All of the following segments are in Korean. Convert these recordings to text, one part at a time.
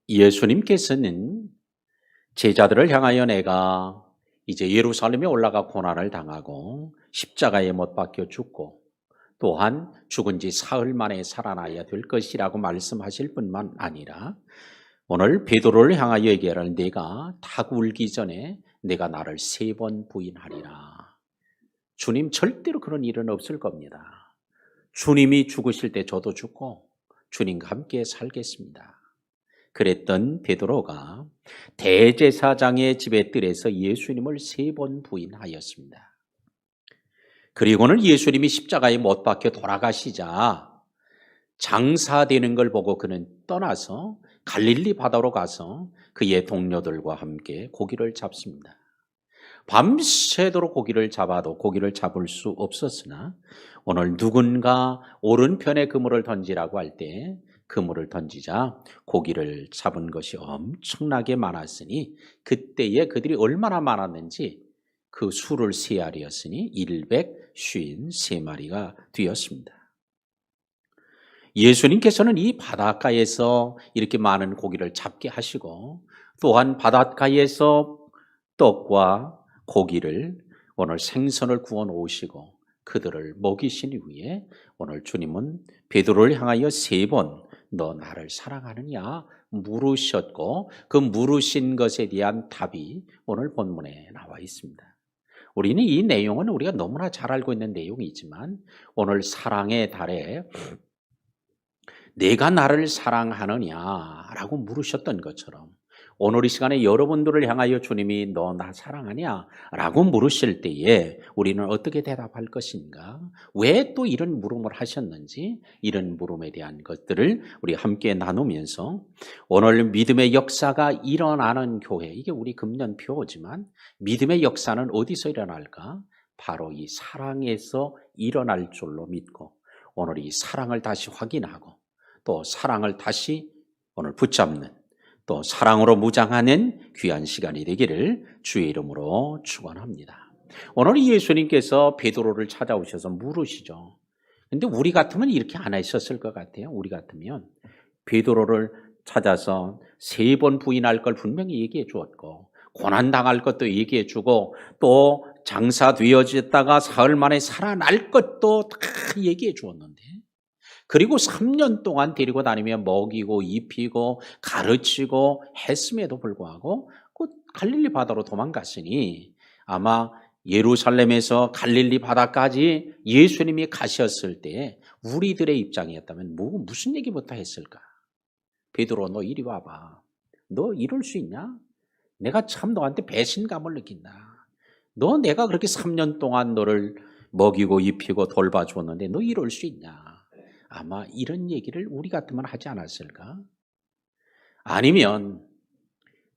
예수님께서는 제자들을 향하여 내가 이제 예루살렘에 올라가 고난을 당하고 십자가에 못 박혀 죽고 또한 죽은 지 사흘 만에 살아나야 될 것이라고 말씀하실 뿐만 아니라 오늘 베드로를 향하여 얘기하를 내가 닭 울기 전에 내가 나를 3번 부인하리라. 주님 절대로 그런 일은 없을 겁니다. 주님이 죽으실 때 저도 죽고 주님과 함께 살겠습니다. 그랬던 베드로가 대제사장의 집에 들에서 예수님을 3번 부인하였습니다. 그리고는 예수님이 십자가에 못 박혀 돌아가시자 장사되는 걸 보고 그는 떠나서 갈릴리 바다로 가서 그의 동료들과 함께 고기를 잡습니다. 밤새도록 고기를 잡아도 고기를 잡을 수 없었으나 오늘 누군가 오른편에 그물을 던지라고 할 때 그물을 던지자 고기를 잡은 것이 엄청나게 많았으니 그때에 그들이 얼마나 많았는지 그 수를 세알이었으니 153마리가 되었습니다. 예수님께서는 이 바닷가에서 이렇게 많은 고기를 잡게 하시고 또한 바닷가에서 떡과 고기를 오늘 생선을 구워 놓으시고 그들을 먹이신 이후에 오늘 주님은 베드로를 향하여 3번 너 나를 사랑하느냐 물으셨고 그 물으신 것에 대한 답이 오늘 본문에 나와 있습니다. 우리는 이 내용은 우리가 너무나 잘 알고 있는 내용이지만 오늘 사랑의 달에 내가 나를 사랑하느냐라고 물으셨던 것처럼 오늘 이 시간에 여러분들을 향하여 주님이 너 나 사랑하냐? 라고 물으실 때에 우리는 어떻게 대답할 것인가? 왜 또 이런 물음을 하셨는지 이런 물음에 대한 것들을 우리 함께 나누면서 오늘 믿음의 역사가 일어나는 교회, 이게 우리 금년표지만 믿음의 역사는 어디서 일어날까? 바로 이 사랑에서 일어날 줄로 믿고 오늘 이 사랑을 다시 확인하고 또 사랑을 다시 오늘 붙잡는 또 사랑으로 무장하는 귀한 시간이 되기를 주의 이름으로 축원합니다. 오늘 예수님께서 베드로를 찾아오셔서 물으시죠. 근데 우리 같으면 이렇게 안 하셨을 것 같아요. 우리 같으면 베드로를 찾아서 3번 부인할 걸 분명히 얘기해 주었고 고난당할 것도 얘기해 주고 또 장사되어졌다가 사흘 만에 살아날 것도 다 얘기해 주었는데 그리고 3년 동안 데리고 다니며 먹이고 입히고 가르치고 했음에도 불구하고 곧 갈릴리 바다로 도망갔으니 아마 예루살렘에서 갈릴리 바다까지 예수님이 가셨을 때 우리들의 입장이었다면 무슨 얘기부터 했을까? 베드로 너 이리 와봐. 너 이럴 수 있냐? 내가 참 너한테 배신감을 느낀다. 너 내가 그렇게 3년 동안 너를 먹이고 입히고 돌봐주었는데 너 이럴 수 있냐? 아마 이런 얘기를 우리 같으면 하지 않았을까? 아니면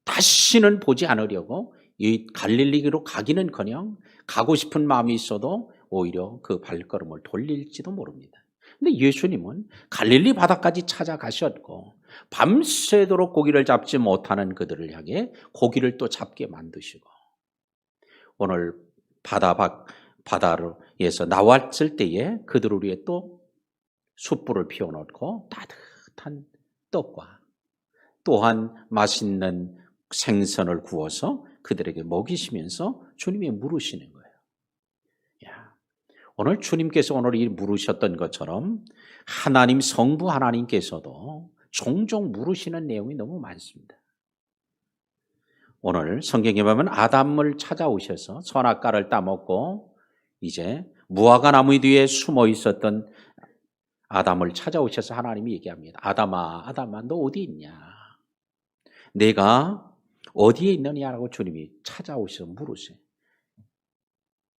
다시는 보지 않으려고 이 갈릴리로 가기는커녕 가고 싶은 마음이 있어도 오히려 그 발걸음을 돌릴지도 모릅니다. 근데 예수님은 갈릴리 바다까지 찾아가셨고 밤새도록 고기를 잡지 못하는 그들을 향해 고기를 또 잡게 만드시고 오늘 바다에서 나왔을 때에 그들을 위해 또 숯불을 피워놓고 따뜻한 떡과 또한 맛있는 생선을 구워서 그들에게 먹이시면서 주님이 물으시는 거예요. 오늘 주님께서 오늘 이 물으셨던 것처럼 하나님 성부 하나님께서도 종종 물으시는 내용이 너무 많습니다. 오늘 성경에 보면 아담을 찾아오셔서 선악과를 따먹고 이제 무화과 나무 뒤에 숨어 있었던 아담을 찾아오셔서 하나님이 얘기합니다. 아담아, 너 어디 있냐? 내가 어디에 있느냐라고 주님이 찾아오셔서 물으세요.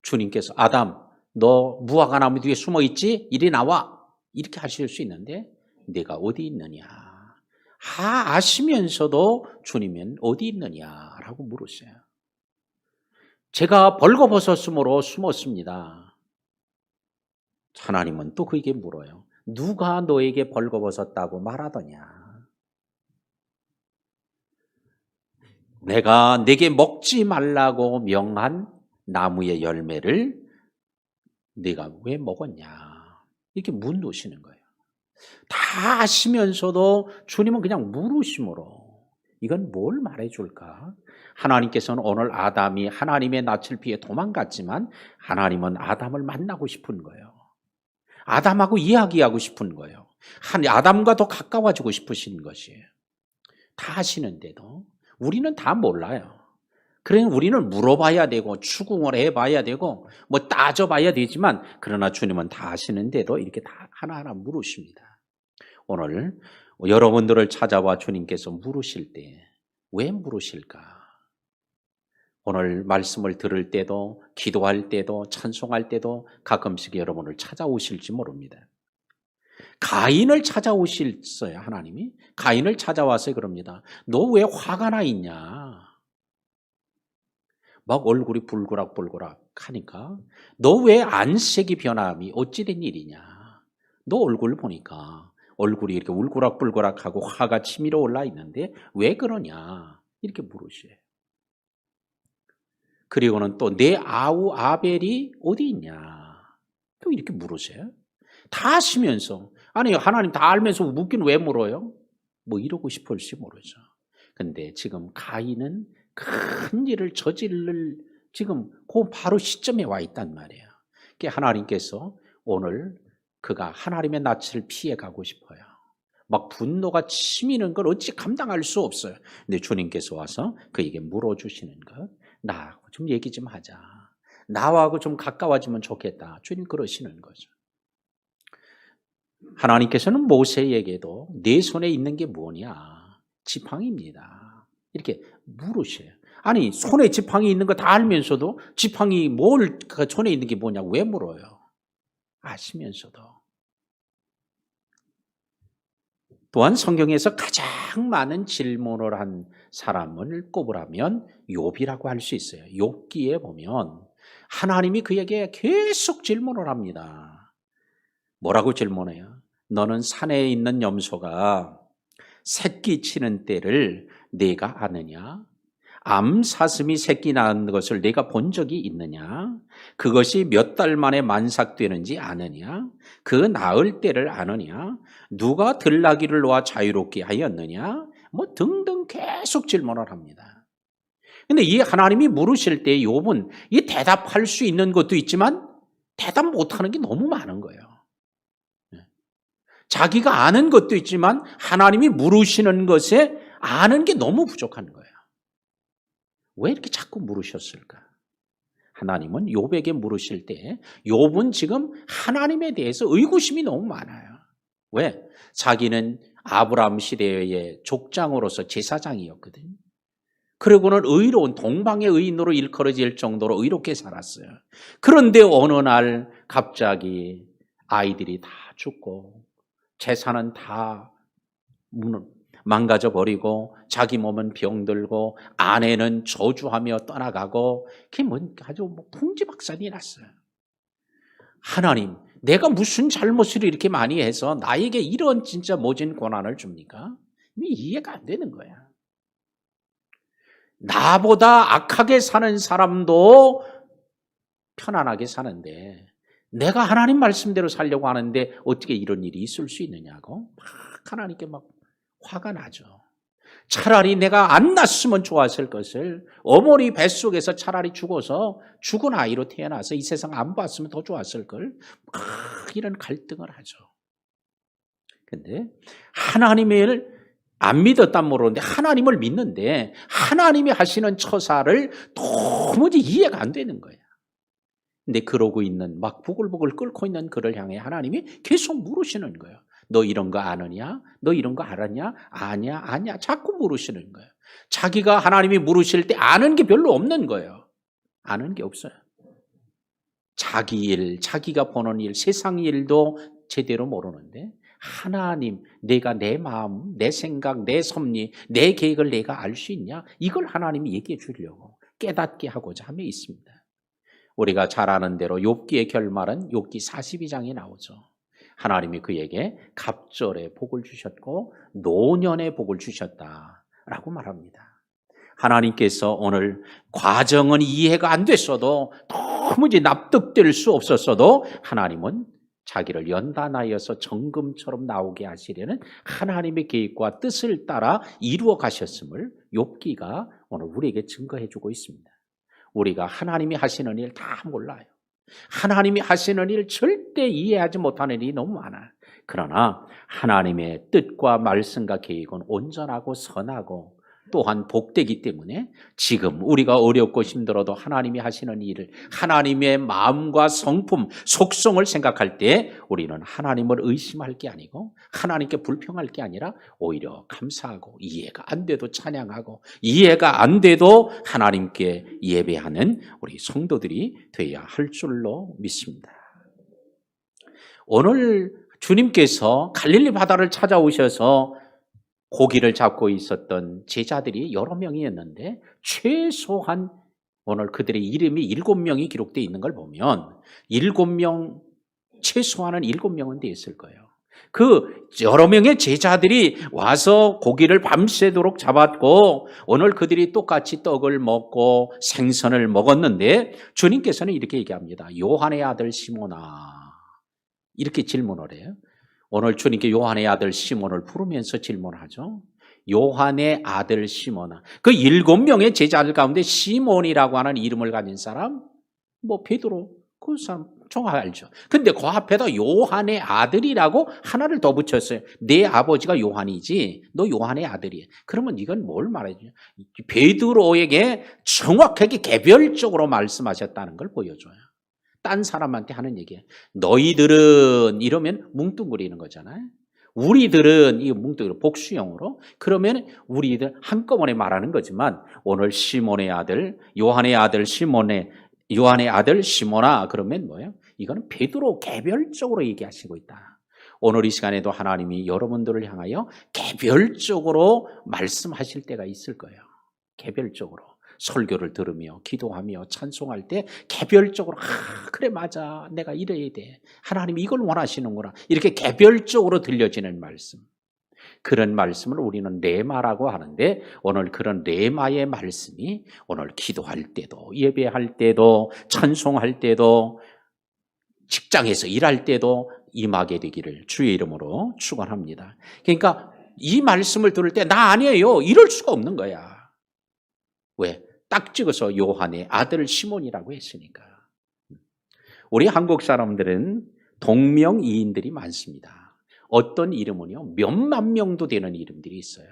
주님께서 아담, 너 무화과 나무 뒤에 숨어 있지? 이리 나와. 이렇게 하실 수 있는데 내가 어디 있느냐? 아시면서도 주님은 어디 있느냐라고 물으세요. 제가 벌거벗었으므로 숨었습니다. 하나님은 또 그에게 물어요. 누가 너에게 벌거벗었다고 말하더냐? 내가 내게 먹지 말라고 명한 나무의 열매를 네가 왜 먹었냐? 이렇게 묻으시는 거예요. 다 아시면서도 주님은 그냥 물으심으로 이건 뭘 말해줄까? 하나님께서는 오늘 아담이 하나님의 낯을 피해 도망갔지만 하나님은 아담을 만나고 싶은 거예요. 아담하고 이야기하고 싶은 거예요. 아담과 더 가까워지고 싶으신 것이에요. 다 아시는데도 우리는 다 몰라요. 그러니 우리는 물어봐야 되고 추궁을 해봐야 되고 뭐 따져봐야 되지만 그러나 주님은 다 아시는데도 이렇게 다 하나하나 물으십니다. 오늘 여러분들을 찾아와 주님께서 물으실 때 왜 물으실까? 오늘 말씀을 들을 때도 기도할 때도 찬송할 때도 가끔씩 여러분을 찾아오실지 모릅니다. 가인을 찾아오셨어요, 하나님이. 가인을 찾아와서 그럽니다. 너 왜 화가 나 있냐? 막 얼굴이 불그락불그락 하니까 너 왜 안색이 변함이 어찌된 일이냐? 너 얼굴 보니까 얼굴이 이렇게 울그락불그락하고 화가 치밀어 올라 있는데 왜 그러냐? 이렇게 물으셔요. 그리고는 또 내 아우 아벨이 어디 있냐? 또 이렇게 물으세요. 다 아시면서 아니 하나님 다 알면서 묻긴 왜 물어요? 뭐 이러고 싶을지 모르죠. 근데 지금 가인은 큰 일을 저지를 지금 그 바로 시점에 와 있단 말이에요. 그러니까 하나님께서 오늘 그가 하나님의 낯을 피해 가고 싶어요. 막 분노가 치미는 걸 어찌 감당할 수 없어요. 근데 주님께서 와서 그에게 물어주시는 것, 나하고 좀 얘기 좀 하자. 나하고 좀 가까워지면 좋겠다. 주님 그러시는 거죠. 하나님께서는 모세에게도 내 손에 있는 게 뭐냐? 지팡이입니다. 이렇게 물으셔요. 아니 손에 지팡이 있는 거 다 알면서도 지팡이 뭘 손에 있는 게 뭐냐고 왜 물어요? 아시면서도. 또한 성경에서 가장 많은 질문을 한 사람을 꼽으라면 욥이라고 할 수 있어요. 욥기에 보면 하나님이 그에게 계속 질문을 합니다. 뭐라고 질문해요? 너는 산에 있는 염소가 새끼 치는 때를 네가 아느냐? 암사슴이 새끼 낳은 것을 네가 본 적이 있느냐? 그것이 몇 달 만에 만삭되는지 아느냐? 그 낳을 때를 아느냐? 누가 들나귀를 놓아 자유롭게 하였느냐? 뭐 등등 계속 질문을 합니다. 근데 이 하나님이 물으실 때 욥은 이 대답할 수 있는 것도 있지만 대답 못하는 게 너무 많은 거예요. 자기가 아는 것도 있지만 하나님이 물으시는 것에 아는 게 너무 부족한 거예요. 왜 이렇게 자꾸 물으셨을까? 하나님은 욥에게 물으실 때 욥은 지금 하나님에 대해서 의구심이 너무 많아요. 왜? 자기는 아브라함 시대의 족장으로서 제사장이었거든요. 그리고는 의로운 동방의 의인으로 일컬어질 정도로 의롭게 살았어요. 그런데 어느 날 갑자기 아이들이 다 죽고 재산은 다 망가져 버리고 자기 몸은 병들고 아내는 저주하며 떠나가고 그게 아주 풍지박산이 났어요. 하나님, 내가 무슨 잘못을 이렇게 많이 해서 나에게 이런 진짜 모진 고난을 줍니까? 이해가 안 되는 거야. 나보다 악하게 사는 사람도 편안하게 사는데 내가 하나님 말씀대로 살려고 하는데 어떻게 이런 일이 있을 수 있느냐고 막 하나님께 막 화가 나죠. 차라리 내가 안 낳았으면 좋았을 것을 어머니 뱃속에서 차라리 죽어서 죽은 아이로 태어나서 이 세상 안 봤으면 더 좋았을 걸 막 이런 갈등을 하죠. 근데 하나님을 안 믿었단 모르는데 하나님을 믿는데 하나님이 하시는 처사를 도무지 이해가 안 되는 거예요. 근데 그러고 있는 막 부글부글 끓고 있는 그를 향해 하나님이 계속 물으시는 거예요. 너 이런 거 아느냐? 너 이런 거 알았냐? 아냐? 아냐? 자꾸 물으시는 거예요. 자기가 하나님이 물으실 때 아는 게 별로 없는 거예요. 아는 게 없어요. 자기 일, 자기가 보는 일, 세상 일도 제대로 모르는데 하나님, 내가 내 마음, 내 생각, 내 섭리, 내 계획을 내가 알 수 있냐? 이걸 하나님이 얘기해 주려고 깨닫게 하고자 함에 있습니다. 우리가 잘 아는 대로 욥기의 결말은 욥기 42장에 나오죠. 하나님이 그에게 갑절의 복을 주셨고 노년의 복을 주셨다라고 말합니다. 하나님께서 오늘 과정은 이해가 안 됐어도 도무지 납득될 수 없었어도 하나님은 자기를 연단하여서 정금처럼 나오게 하시려는 하나님의 계획과 뜻을 따라 이루어 가셨음을 욥기가 오늘 우리에게 증거해 주고 있습니다. 우리가 하나님이 하시는 일 다 몰라요. 하나님이 하시는 일 절대 이해하지 못하는 일이 너무 많아요. 그러나 하나님의 뜻과 말씀과 계획은 온전하고 선하고 또한 복되기 때문에 지금 우리가 어렵고 힘들어도 하나님이 하시는 일을, 하나님의 마음과 성품, 속성을 생각할 때 우리는 하나님을 의심할 게 아니고 하나님께 불평할 게 아니라 오히려 감사하고, 이해가 안 돼도 찬양하고, 이해가 안 돼도 하나님께 예배하는 우리 성도들이 되어야 할 줄로 믿습니다. 오늘 주님께서 갈릴리 바다를 찾아오셔서 고기를 잡고 있었던 제자들이 여러 명이었는데 최소한 오늘 그들의 이름이 7명이 기록되어 있는 걸 보면 7명, 최소한은 7명은 되어 있을 거예요. 그 여러 명의 제자들이 와서 고기를 밤새도록 잡았고 오늘 그들이 똑같이 떡을 먹고 생선을 먹었는데 주님께서는 이렇게 얘기합니다. 요한의 아들 시몬아, 이렇게 질문을 해요. 오늘 주님께 요한의 아들 시몬을 부르면서 질문하죠. 요한의 아들 시몬아. 그 7명의 제자들 가운데 시몬이라고 하는 이름을 가진 사람, 베드로, 그 사람 정확히 알죠. 근데 그 앞에다 요한의 아들이라고 하나를 더 붙였어요. 내 아버지가 요한이지 너 요한의 아들이야. 그러면 이건 뭘 말해줘요? 베드로에게 정확하게 개별적으로 말씀하셨다는 걸 보여줘요. 딴 사람한테 하는 얘기예요. 너희들은 이러면 뭉뚱그리는 거잖아요. 우리들은 이 뭉뚱그리 복수형으로 그러면 우리들 한꺼번에 말하는 거지만 오늘 시몬의 아들 요한의 아들 요한의 아들 시몬아 그러면 뭐예요? 이거는 베드로 개별적으로 얘기하시고 있다. 오늘 이 시간에도 하나님이 여러분들을 향하여 개별적으로 말씀하실 때가 있을 거예요. 개별적으로. 설교를 들으며 기도하며 찬송할 때 개별적으로 그래 맞아 내가 이래야 돼 하나님이 이걸 원하시는구나 이렇게 개별적으로 들려지는 말씀, 그런 말씀을 우리는 레마라고 하는데 오늘 그런 레마의 말씀이 오늘 기도할 때도 예배할 때도 찬송할 때도 직장에서 일할 때도 임하게 되기를 주의 이름으로 축원합니다. 그러니까 이 말씀을 들을 때 나 아니에요 이럴 수가 없는 거야. 왜? 딱 찍어서 요한의 아들 시몬이라고 했으니까. 우리 한국 사람들은 동명이인들이 많습니다. 어떤 이름은요 몇만 명도 되는 이름들이 있어요.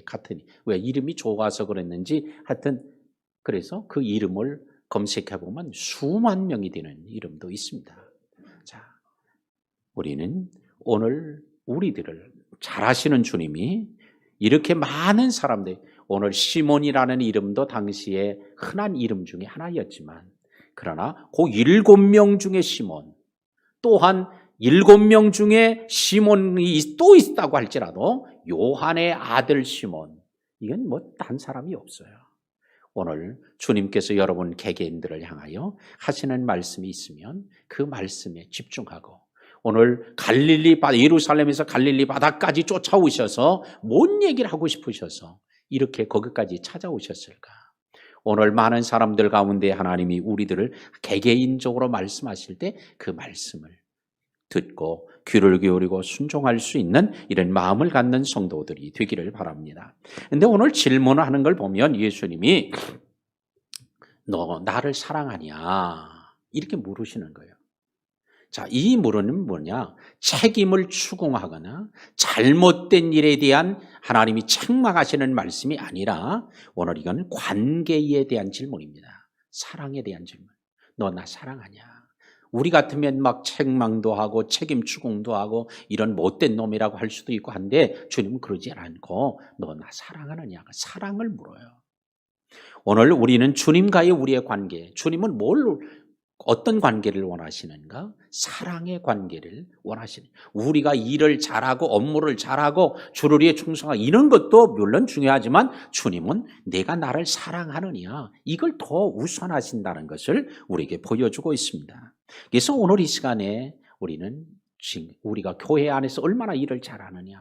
같은 왜 이름이 좋아서 그랬는지 하여튼 그래서 그 이름을 검색해 보면 수만 명이 되는 이름도 있습니다. 자, 우리는 오늘 우리들을 잘 아시는 주님이 이렇게 많은 사람들, 오늘 시몬이라는 이름도 당시에 흔한 이름 중에 하나였지만 그러나 그 7명 중에 시몬, 또한 7명 중에 시몬이 또 있다고 할지라도 요한의 아들 시몬, 이건 딴 사람이 없어요. 오늘 주님께서 여러분 개개인들을 향하여 하시는 말씀이 있으면 그 말씀에 집중하고 오늘 예루살렘에서 갈릴리 바다까지 쫓아오셔서 뭔 얘기를 하고 싶으셔서 이렇게 거기까지 찾아오셨을까? 오늘 많은 사람들 가운데 하나님이 우리들을 개개인적으로 말씀하실 때 그 말씀을 듣고 귀를 기울이고 순종할 수 있는 이런 마음을 갖는 성도들이 되기를 바랍니다. 그런데 오늘 질문을 하는 걸 보면 예수님이 너 나를 사랑하냐? 이렇게 물으시는 거예요. 자, 이 물음은 뭐냐? 책임을 추궁하거나 잘못된 일에 대한 하나님이 책망하시는 말씀이 아니라 오늘 이건 관계에 대한 질문입니다. 사랑에 대한 질문. 너 나 사랑하냐? 우리 같으면 막 책망도 하고 책임 추궁도 하고 이런 못된 놈이라고 할 수도 있고 한데 주님은 그러지 않고 너 나 사랑하느냐? 사랑을 물어요. 오늘 우리는 주님과의 우리의 관계, 주님은 어떤 관계를 원하시는가? 사랑의 관계를 원하시는. 우리가 일을 잘하고 업무를 잘하고 주를 위해 충성하고 이런 것도 물론 중요하지만 주님은 내가 나를 사랑하느냐 이걸 더 우선하신다는 것을 우리에게 보여주고 있습니다. 그래서 오늘 이 시간에 우리가 교회 안에서 얼마나 일을 잘하느냐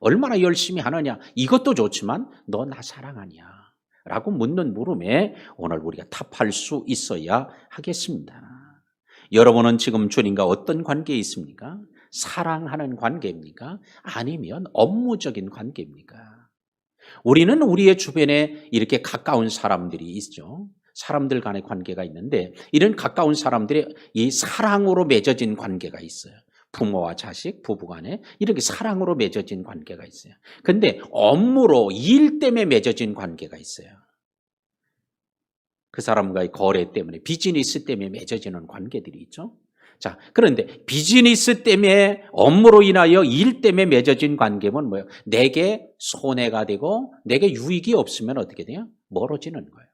얼마나 열심히 하느냐 이것도 좋지만 너 나 사랑하냐 라고 묻는 물음에 오늘 우리가 답할 수 있어야 하겠습니다. 여러분은 지금 주님과 어떤 관계에 있습니까? 사랑하는 관계입니까? 아니면 업무적인 관계입니까? 우리는 우리의 주변에 이렇게 가까운 사람들이 있죠. 사람들 간의 관계가 있는데 이런 가까운 사람들이 이 사랑으로 맺어진 관계가 있어요. 부모와 자식, 부부 간에 이렇게 사랑으로 맺어진 관계가 있어요. 근데 업무로 일 때문에 맺어진 관계가 있어요. 그 사람과의 거래 때문에, 비즈니스 때문에 맺어지는 관계들이 있죠. 자, 그런데 비즈니스 때문에, 업무로 인하여 일 때문에 맺어진 관계는 뭐예요? 내게 손해가 되고 내게 유익이 없으면 어떻게 돼요? 멀어지는 거예요.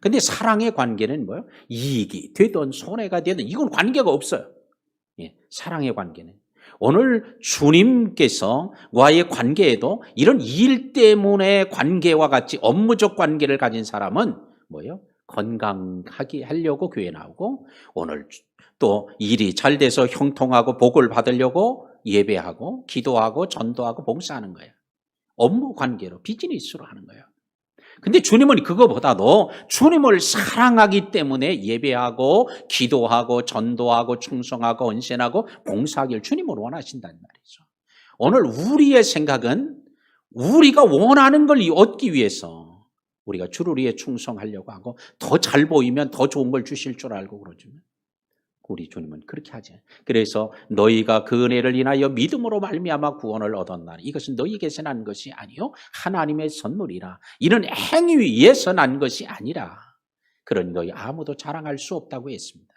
근데 사랑의 관계는 뭐예요? 이익이 되든 손해가 되든 이건 관계가 없어요. 예, 사랑의 관계는. 오늘 주님께서와의 관계에도 이런 일 때문에 관계와 같이 업무적 관계를 가진 사람은 뭐예요? 건강하게 하려고 교회 나오고, 오늘 또 일이 잘 돼서 형통하고 복을 받으려고 예배하고 기도하고 전도하고 봉사하는 거예요. 업무 관계로, 비즈니스로 하는 거예요. 근데 주님은 그거보다도 주님을 사랑하기 때문에 예배하고 기도하고 전도하고 충성하고 헌신하고 봉사하기를 주님을 원하신다는 말이죠. 오늘 우리의 생각은 우리가 원하는 걸 얻기 위해서 우리가 주를 위해 충성하려고 하고 더 잘 보이면 더 좋은 걸 주실 줄 알고 그러죠. 우리 주님은 그렇게 하죠. 그래서 너희가 그 은혜를 인하여 믿음으로 말미암아 구원을 얻었나니 이것은 너희에게서 난 것이 아니요 하나님의 선물이라. 이런 행위에서 난 것이 아니라 그러니 너희 아무도 자랑할 수 없다고 했습니다.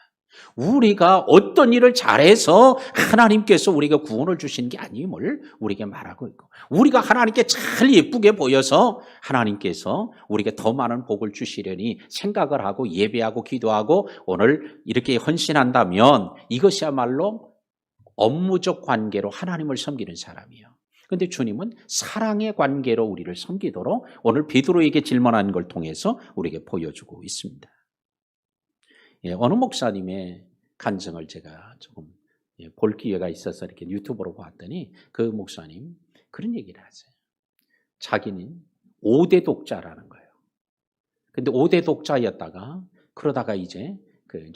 우리가 어떤 일을 잘해서 하나님께서 우리에게 구원을 주신 게 아님을 우리에게 말하고 있고, 우리가 하나님께 잘 예쁘게 보여서 하나님께서 우리에게 더 많은 복을 주시려니 생각을 하고 예배하고 기도하고 오늘 이렇게 헌신한다면 이것이야말로 업무적 관계로 하나님을 섬기는 사람이에요. 그런데 주님은 사랑의 관계로 우리를 섬기도록 오늘 베드로에게 질문한 걸 통해서 우리에게 보여주고 있습니다. 예, 어느 목사님의 간증을 제가 조금 볼 기회가 있어서 이렇게 유튜브로 봤더니 그 목사님 그런 얘기를 하세요. 자기는 5대 독자라는 거예요. 근데 5대 독자였다가 그러다가 이제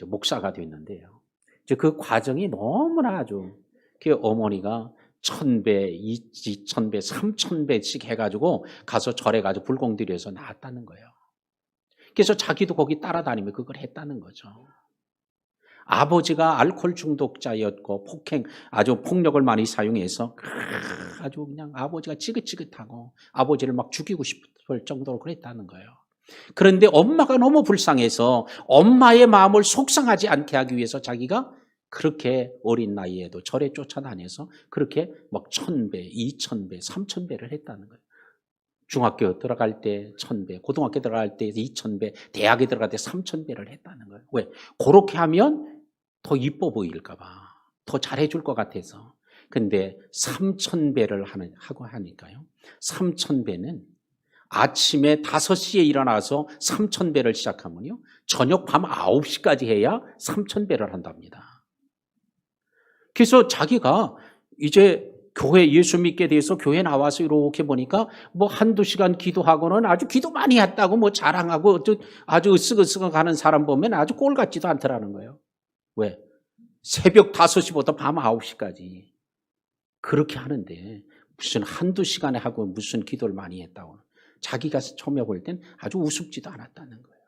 목사가 됐는데요. 이제 그 과정이 너무나 아주 그 어머니가 1000배, 2000배, 3000배씩 해가지고 가서 절에 가서 불공 들여서 나았다는 거예요. 그래서 자기도 거기 따라다니며 그걸 했다는 거죠. 아버지가 알코올 중독자였고 아주 폭력을 많이 사용해서 아주 그냥 아버지가 지긋지긋하고 아버지를 막 죽이고 싶을 정도로 그랬다는 거예요. 그런데 엄마가 너무 불쌍해서 엄마의 마음을 속상하지 않게 하기 위해서 자기가 그렇게 어린 나이에도 절에 쫓아다녀서 그렇게 막 1000배, 2000배, 3000배를 했다는 거예요. 중학교 들어갈 때 1000배, 고등학교 들어갈 때 2000배, 대학에 들어갈 때 3000배를 했다는 거예요. 왜? 그렇게 하면 더 이뻐 보일까 봐. 더 잘해줄 것 같아서. 근데 3000배를 하고 하니까요. 3000배는 아침에 5시에 일어나서 3000배를 시작하면요. 저녁 밤 9시까지 해야 3000배를 한답니다. 그래서 자기가 이제 교회 예수 믿게 돼서 교회 나와서 이렇게 보니까 뭐 한두 시간 기도하고는 아주 기도 많이 했다고 뭐 자랑하고 아주 으쓱으쓱 가는 사람 보면 아주 꼴 같지도 않더라는 거예요. 왜? 새벽 5시부터 밤 9시까지 그렇게 하는데 무슨 한두 시간에 하고 무슨 기도를 많이 했다고. 자기가 처음에 볼 땐 아주 우습지도 않았다는 거예요.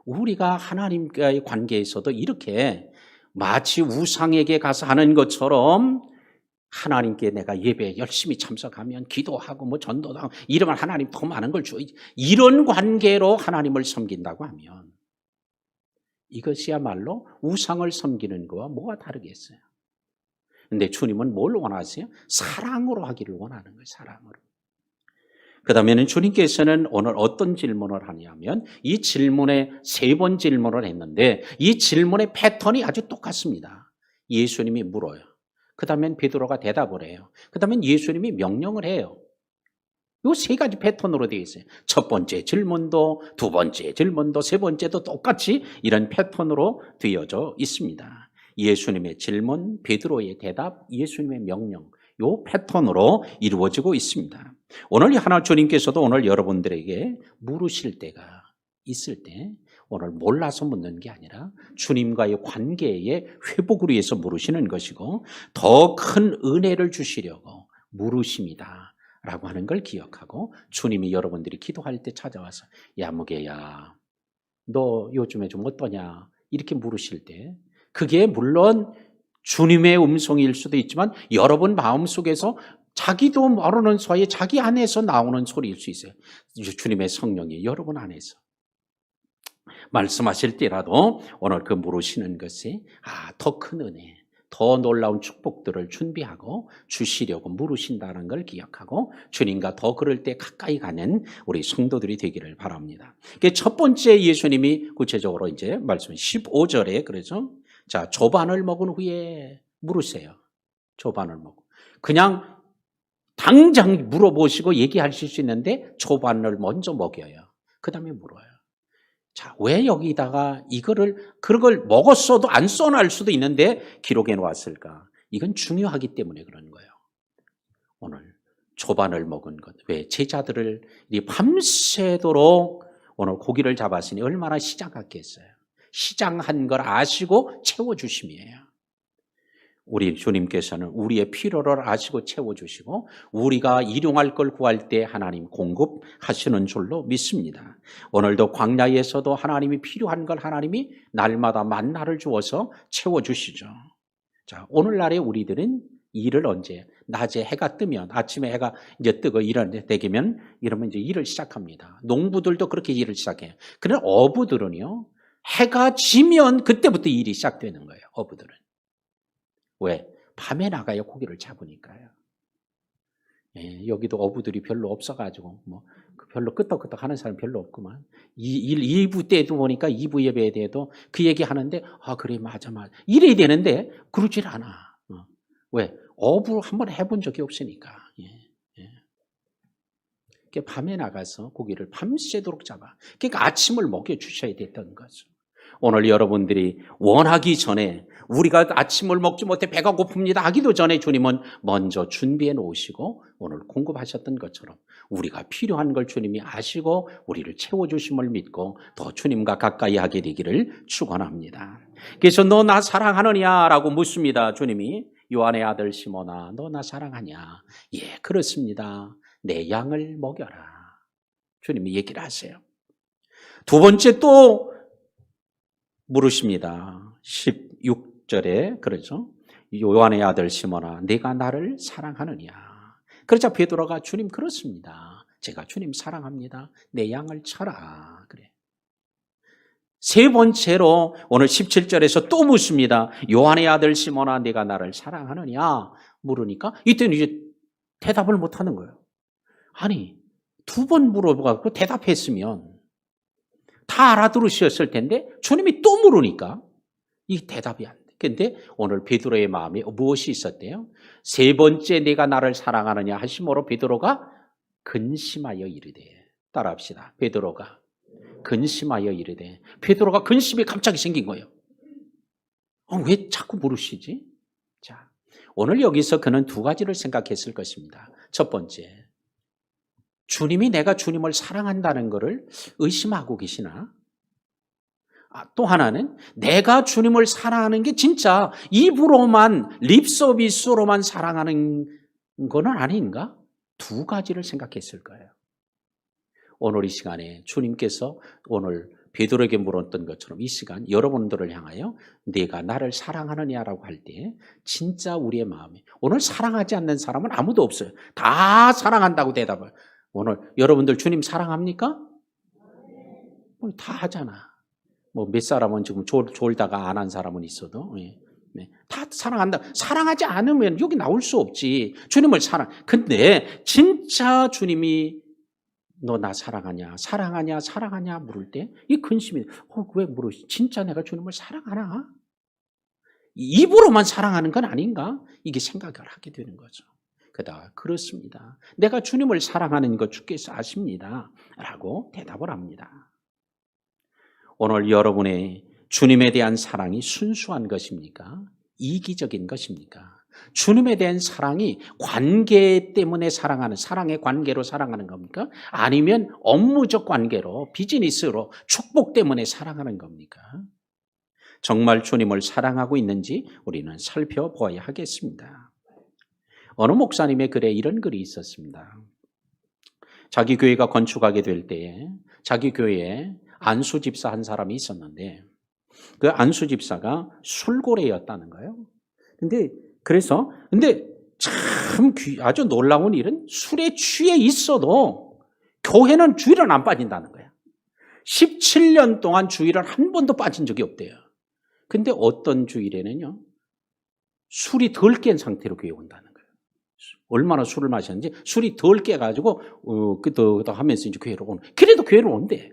우리가 하나님과의 관계에서도 이렇게 마치 우상에게 가서 하는 것처럼 하나님께 내가 예배에 열심히 참석하면 기도하고 뭐 전도도 하고 이러면 하나님 더 많은 걸 줘. 이런 관계로 하나님을 섬긴다고 하면 이것이야말로 우상을 섬기는 거와 뭐가 다르겠어요. 그런데 주님은 뭘 원하세요? 사랑으로 하기를 원하는 거예요. 사랑으로. 그 다음에는 주님께서는 오늘 어떤 질문을 하냐면 이 질문에 3번 질문을 했는데 이 질문의 패턴이 아주 똑같습니다. 예수님이 물어요. 그 다음엔 베드로가 대답을 해요. 그 다음엔 예수님이 명령을 해요. 이 3가지 패턴으로 되어 있어요. 첫 번째 질문도, 두 번째 질문도, 세 번째도 똑같이 이런 패턴으로 되어져 있습니다. 예수님의 질문, 베드로의 대답, 예수님의 명령, 이 패턴으로 이루어지고 있습니다. 오늘 하나 주님께서도 오늘 여러분들에게 물으실 때가 있을 때 오늘 몰라서 묻는 게 아니라 주님과의 관계의 회복을 위해서 물으시는 것이고 더 큰 은혜를 주시려고 물으십니다 라고 하는 걸 기억하고 주님이 여러분들이 기도할 때 찾아와서 야 무게야 너 요즘에 좀 어떠냐 이렇게 물으실 때 그게 물론 주님의 음성일 수도 있지만 여러분 마음속에서 자기도 모르는 사이에 자기 안에서 나오는 소리일 수 있어요. 주님의 성령이 여러분 안에서 말씀하실 때라도 오늘 그 물으시는 것이 더 큰 은혜, 더 놀라운 축복들을 준비하고 주시려고 물으신다는 걸 기억하고 주님과 더 그럴 때 가까이 가는 우리 성도들이 되기를 바랍니다. 첫 번째 예수님이 구체적으로 이제 말씀 15절에 그러죠. 자, 조반을 먹은 후에 물으세요. 조반을 먹고. 그냥 당장 물어보시고 얘기하실 수 있는데 조반을 먼저 먹여요. 그 다음에 물어요. 자, 왜 여기다가 그런 걸 먹었어도 안 써놓을 수도 있는데 기록해 놓았을까? 이건 중요하기 때문에 그런 거예요. 오늘 조반을 먹은 것. 왜 제자들을 밤새도록 오늘 고기를 잡았으니 얼마나 시장 같겠어요. 시장한 걸 아시고 채워주심이에요. 우리 주님께서는 우리의 필요를 아시고 채워주시고 우리가 일용할 걸 구할 때 하나님 공급하시는 줄로 믿습니다. 오늘도 광야에서도 하나님이 필요한 걸 하나님이 날마다 만나를 주어서 채워주시죠. 자, 오늘날에 우리들은 일을 언제? 낮에 해가 뜨면 아침에 해가 이제 뜨고 이런 되면 이러면 이제 일을 시작합니다. 농부들도 그렇게 일을 시작해요. 그런데 어부들은요 해가 지면 그때부터 일이 시작되는 거예요. 어부들은. 왜? 밤에 나가요. 고기를 잡으니까요. 예, 여기도 어부들이 별로 없어가지고 별로 끄떡끄떡 하는 사람 별로 없구만. 2부 때도 보니까 2부 예배에 대해도 그 얘기 하는데 그래 맞아 이래야 되는데 그러질 않아. 왜? 어부 한번 해본 적이 없으니까. 밤에 나가서 고기를 밤새도록 잡아. 그러니까 아침을 먹여주셔야 됐던 거죠. 오늘 여러분들이 원하기 전에 우리가 아침을 먹지 못해 배가 고픕니다 하기도 전에 주님은 먼저 준비해 놓으시고 오늘 공급하셨던 것처럼 우리가 필요한 걸 주님이 아시고 우리를 채워주심을 믿고 더 주님과 가까이 하게 되기를 축원합니다. 그래서 너 나 사랑하느냐 라고 묻습니다. 주님이 요한의 아들 시몬아 너 나 사랑하냐? 예 그렇습니다. 내 양을 먹여라. 주님이 얘기를 하세요. 두 번째 또 물으십니다. 16절에 그러죠. 요한의 아들 시몬아 네가 나를 사랑하느냐. 그러자 베드로가 주님 그렇습니다. 제가 주님 사랑합니다. 내 양을 쳐라. 그래. 세 번째로 오늘 17절에서 또 묻습니다. 요한의 아들 시몬아 네가 나를 사랑하느냐 물으니까 이때는 이제 대답을 못하는 거예요. 아니 두 번 물어보고 대답했으면 다 알아들으셨을 텐데 주님이 또 물으니까 이 대답이 안 돼. 그런데 오늘 베드로의 마음에 무엇이 있었대요? 세 번째 내가 나를 사랑하느냐 하심으로 베드로가 근심하여 이르되. 따라합시다. 베드로가 근심하여 이르되. 베드로가 근심이 갑자기 생긴 거예요. 왜 자꾸 물으시지? 자, 오늘 여기서 그는 두 가지를 생각했을 것입니다. 첫 번째, 주님이 내가 주님을 사랑한다는 것을 의심하고 계시나? 또 하나는 내가 주님을 사랑하는 게 진짜 입으로만 립서비스로만 사랑하는 건 아닌가? 두 가지를 생각했을 거예요. 오늘 이 시간에 주님께서 오늘 베드로에게 물었던 것처럼 이 시간 여러분들을 향하여 네가 나를 사랑하느냐라고 할 때 진짜 우리의 마음에 오늘 사랑하지 않는 사람은 아무도 없어요. 다 사랑한다고 대답을. 오늘 여러분들 주님 사랑합니까? 다 하잖아. 몇 사람은 지금 졸다가 안 한 사람은 있어도 다 사랑한다. 사랑하지 않으면 여기 나올 수 없지. 주님을 사랑. 근데 진짜 주님이 너 나 사랑하냐? 사랑하냐? 사랑하냐? 물을 때 이 근심이 왜 물으시? 진짜 내가 주님을 사랑하나? 입으로만 사랑하는 건 아닌가? 이게 생각을 하게 되는 거죠. 그러다가 그렇습니다. 내가 주님을 사랑하는 것 주께서 아십니다. 라고 대답을 합니다. 오늘 여러분의 주님에 대한 사랑이 순수한 것입니까? 이기적인 것입니까? 주님에 대한 사랑이 관계 때문에 사랑하는, 사랑의 관계로 사랑하는 겁니까? 아니면 업무적 관계로, 비즈니스로, 축복 때문에 사랑하는 겁니까? 정말 주님을 사랑하고 있는지 우리는 살펴보아야 하겠습니다. 어느 목사님의 글에 이런 글이 있었습니다. 자기 교회가 건축하게 될 때에 자기 교회에 안수 집사 한 사람이 있었는데 그 안수 집사가 술고래였다는 거예요. 근데 참 아주 놀라운 일은 술에 취해 있어도 교회는 주일은 안 빠진다는 거야. 17년 동안 주일은 한 번도 빠진 적이 없대요. 근데 어떤 주일에는요, 술이 덜 깬 상태로 교회 온다는 거예요. 얼마나 술을 마셨는지 술이 덜 깨가지고 하면서 이제 교회로 오는. 그래도 교회로 온대.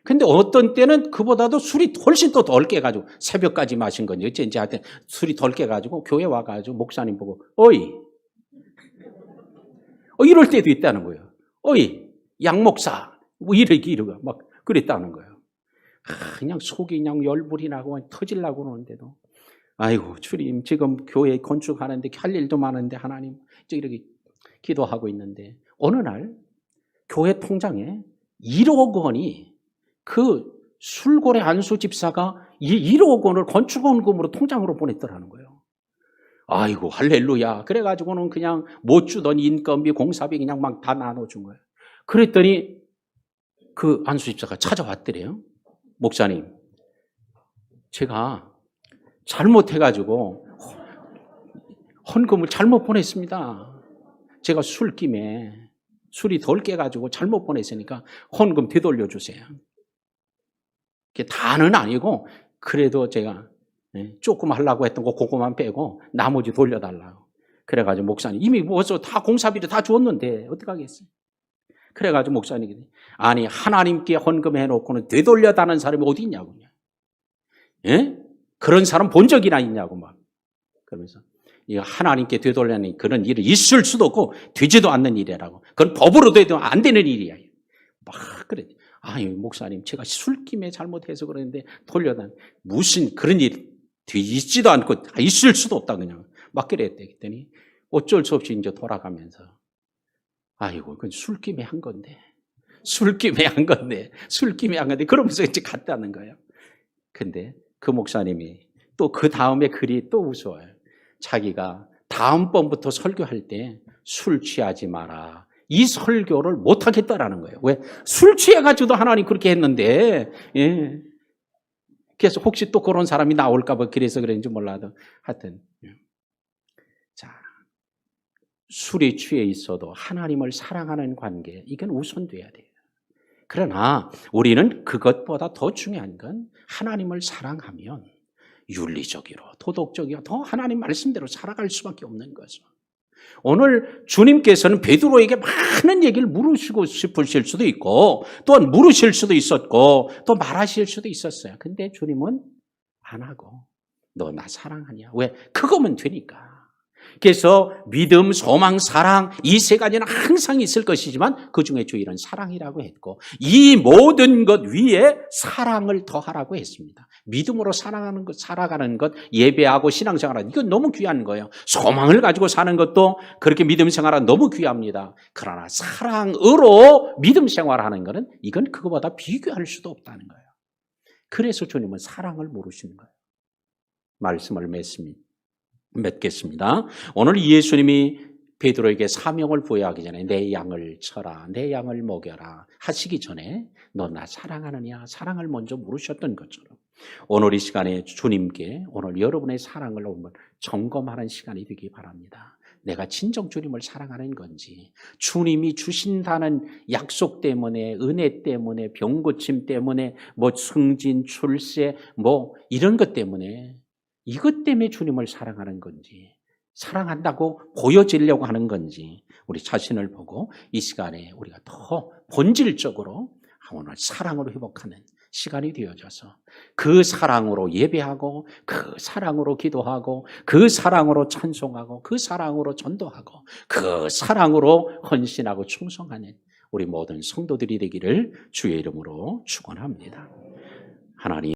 근데 어떤 때는 그보다도 술이 훨씬 더 덜 깨가지고 새벽까지 마신 건지 어쩐지 하여튼 술이 덜 깨가지고 교회 와가지고 목사님 보고 어이 이럴 때도 있다는 거예요. 어이 양 목사 뭐 이러고 막 그랬다는 거예요. 그냥 속이 그냥 열불이 나고 터질라고 그러는데도 아이고 주님 지금 교회 건축하는데 할 일도 많은데 하나님 이렇게 기도하고 있는데 어느 날 교회 통장에 1억 원이 그 술고래 안수 집사가 1억 원을 건축원금으로 통장으로 보냈더라는 거예요. 아이고 할렐루야. 그래가지고는 그냥 못 주던 인건비 공사비 그냥 막 다 나눠준 거예요. 그랬더니 그 안수 집사가 찾아왔더래요. 목사님 제가 잘못해가지고 헌금을 잘못 보냈습니다. 제가 술김에 술이 덜 깨가지고 잘못 보냈으니까 헌금 되돌려 주세요. 다는 아니고 그래도 제가 조금 하려고 했던 거 그거만 빼고 나머지 돌려달라고. 그래가지고 목사님 이미 벌써 다 공사비를 다 줬는데 어떡하겠어요. 그래가지고 목사님이 아니 하나님께 헌금해놓고는 되돌려다는 사람이 어디 있냐고. 예? 그런 사람 본 적이나 있냐고 막. 그러면서 하나님께 되돌려는 그런 일이 있을 수도 없고 되지도 않는 일이라고. 그건 법으로 돼도 안 되는 일이야. 막 그래. 아유 목사님 제가 술김에 잘못해서 그러는데 돌려다 무슨 그런 일이 있지도 않고 있을 수도 없다 그냥 막 그랬대. 그랬더니 어쩔 수 없이 이제 돌아가면서 아이고 그건 술김에 한 건데 그러면서 이제 갔다는 거예요. 근데 그 목사님이 또 그 다음에 글이 또 무서워요. 자기가 다음번부터 설교할 때 술 취하지 마라. 이 설교를 못하겠다라는 거예요. 왜? 술 취해가지고도 하나님 그렇게 했는데, 예. 그래서 혹시 또 그런 사람이 나올까봐 그래서 그런지 몰라도 하여튼. 자, 술에 취해 있어도 하나님을 사랑하는 관계, 이건 우선돼야 돼요. 그러나 우리는 그것보다 더 중요한 건 하나님을 사랑하면 윤리적으로, 도덕적으로 더 하나님 말씀대로 살아갈 수밖에 없는 거죠. 오늘 주님께서는 베드로에게 많은 얘기를 물으시고 싶으실 수도 있고 또한 물으실 수도 있었고 또 말하실 수도 있었어요. 근데 주님은 안 하고 너 나 사랑하냐? 왜? 그거면 되니까. 그래서 믿음, 소망, 사랑 이 세 가지는 항상 있을 것이지만 그중에 주일은 사랑이라고 했고 이 모든 것 위에 사랑을 더하라고 했습니다. 믿음으로 사랑하는 것, 살아가는 것, 예배하고 신앙생활하는 이건 너무 귀한 거예요. 소망을 가지고 사는 것도 그렇게 믿음 생활은 너무 귀합니다. 그러나 사랑으로 믿음 생활하는 것은 이건 그거보다 비교할 수도 없다는 거예요. 그래서 주님은 사랑을 모르시는 거예요. 말씀을 맺겠습니다. 오늘 예수님이 베드로에게 사명을 부여하기 전에 내 양을 쳐라, 내 양을 먹여라 하시기 전에 너 나 사랑하느냐 사랑을 먼저 물으셨던 것처럼 오늘 이 시간에 주님께 오늘 여러분의 사랑을 한번 점검하는 시간이 되기 바랍니다. 내가 진정 주님을 사랑하는 건지 주님이 주신다는 약속 때문에 은혜 때문에 병고침 때문에 뭐 승진 출세 뭐 이런 것 때문에 이것 때문에 주님을 사랑하는 건지 사랑한다고 보여지려고 하는 건지 우리 자신을 보고 이 시간에 우리가 더 본질적으로 오늘 사랑으로 회복하는 시간이 되어져서 그 사랑으로 예배하고 그 사랑으로 기도하고 그 사랑으로 찬송하고 그 사랑으로 전도하고 그 사랑으로 헌신하고 충성하는 우리 모든 성도들이 되기를 주의 이름으로 축원합니다. 하나님